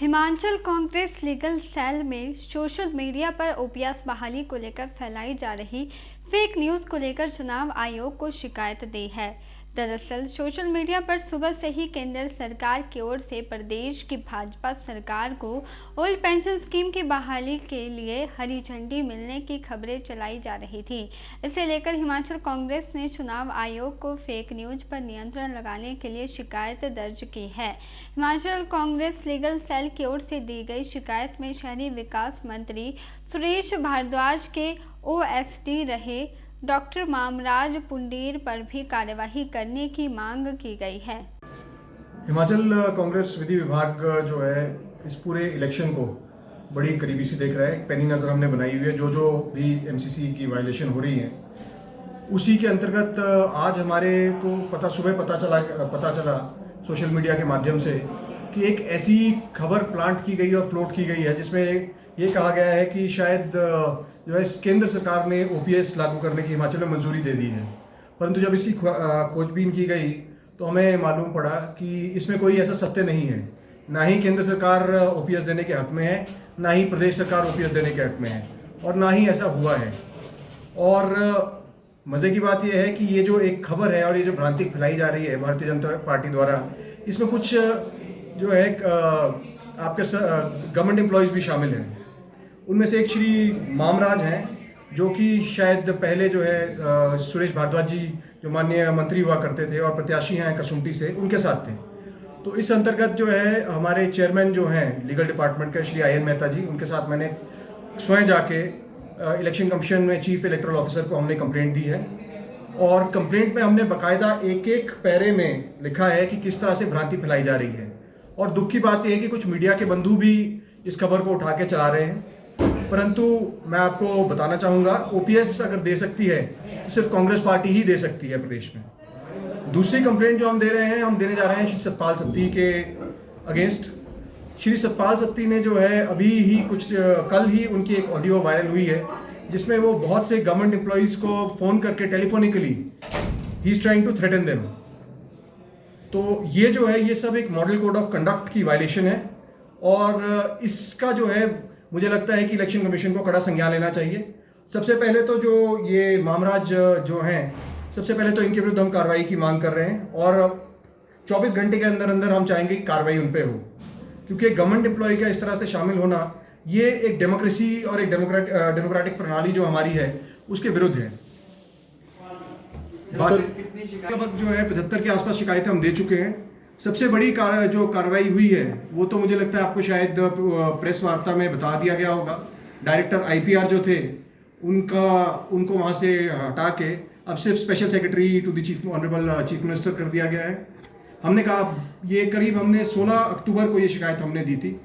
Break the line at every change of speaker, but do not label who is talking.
Himachal Congress legal cell में social media पर OPS बहाली को लेकर फैलाई जा रही फेक न्यूज़ को लेकर चुनाव आयोग को शिकायत दी है। दरअसल सोशल मीडिया पर सुबह से ही केंद्र सरकार की ओर से प्रदेश की भाजपा सरकार को ओल्ड पेंशन स्कीम की बहाली के लिए हरी झंडी मिलने की खबरें चलाई जा रही थी। इसे लेकर हिमाचल कांग्रेस ने चुनाव आयोग को फेक न्यूज पर नियंत्रण लगाने के लिए शिकायत दर्ज की है। हिमाचल कांग्रेस लीगल सेल की ओर से दी गई शिकायत में शहरी विकास मंत्री सुरेश भारद्वाज के ओएसडी रहे डॉक्टर मामराज पुंडीर पर भी कार्यवाही करने की मांग की गई है।
हिमाचल कांग्रेस विधि विभाग जो है इस पूरे इलेक्शन को बड़ी करीबी से देख रहा है। एक पैनी नज़र हमने बनाई हुई है। जो भी एमसीसी की वायलेशन हो रही है उसी के अंतर्गत आज हमारे को सुबह पता चला सोशल मीडिया के माध्यम से कि एक ऐसी खबर प्लांट की गई और फ्लोट की गई है जिसमें ये कहा गया है कि शायद जो है केंद्र सरकार ने ओपीएस लागू करने की हिमाचल में मंजूरी दे दी है। परंतु जब इसकी खोजबीन की गई तो हमें मालूम पड़ा कि इसमें कोई ऐसा सत्य नहीं है। ना ही केंद्र सरकार ओपीएस देने के हक में है, ना ही प्रदेश सरकार ओपीएस देने के हक में है, और ना ही ऐसा हुआ है। और मज़े की बात यह है कि ये जो एक खबर है और ये जो भ्रांति फैलाई जा रही है भारतीय जनता पार्टी द्वारा, इसमें कुछ जो है आपके गवर्नमेंट एम्प्लॉयज़ भी शामिल हैं। उनमें से एक श्री मामराज हैं जो कि शायद पहले जो है सुरेश भारद्वाज जी जो माननीय मंत्री हुआ करते थे और प्रत्याशी हैं कसुम्पटी से, उनके साथ थे। तो इस अंतर्गत जो है हमारे चेयरमैन जो हैं लीगल डिपार्टमेंट के श्री आयन मेहता जी, उनके साथ मैंने स्वयं जाके इलेक्शन कमीशन में चीफ इलेक्टोरल ऑफिसर को हमने कंप्लेंट दी है। और कंप्लेंट में हमने बाकायदा एक एक पैरे में लिखा है कि किस तरह से भ्रांति फैलाई जा रही है। और दुख की बात यह है कि कुछ मीडिया के बंधु भी इस खबर को उठा के चला रहे हैं। परंतु मैं आपको बताना चाहूँगा, ओपीएस अगर दे सकती है तो सिर्फ कांग्रेस पार्टी ही दे सकती है प्रदेश में। दूसरी कंप्लेंट जो हम देने जा रहे हैं श्री सतपाल सत्ती के अगेंस्ट। श्री सतपाल सत्ती ने जो है अभी ही कल ही उनकी एक ऑडियो वायरल हुई है जिसमें वो बहुत से गवर्नमेंट एम्प्लॉयज़ को फ़ोन करके टेलीफोनिकली ही is trying to threaten them. तो ये जो है ये सब एक मॉडल कोड ऑफ कंडक्ट की वायलेशन है और इसका जो है मुझे लगता है कि इलेक्शन कमीशन को कड़ा संज्ञान लेना चाहिए। सबसे पहले तो जो ये मामराज जो हैं, सबसे पहले तो इनके विरुद्ध हम कार्रवाई की मांग कर रहे हैं और 24 घंटे के अंदर अंदर हम चाहेंगे कि कार्रवाई उन पे हो, क्योंकि गवर्नमेंट एम्प्लॉय का इस तरह से शामिल होना ये एक डेमोक्रेसी और एक डेमोक्रेटिक प्रणाली जो हमारी है उसके विरुद्ध है। लगभग जो है 75 के आसपास शिकायतें हम दे चुके हैं। सबसे बड़ी जो कार्रवाई हुई है वो तो मुझे लगता है आपको शायद प्रेस वार्ता में बता दिया गया होगा। डायरेक्टर आईपीआर जो थे उनको वहाँ से हटा के अब सिर्फ special secretary to the honourable chief minister कर दिया गया है। हमने कहा ये करीब हमने 16 अक्टूबर को ये शिकायत हमने दी थी।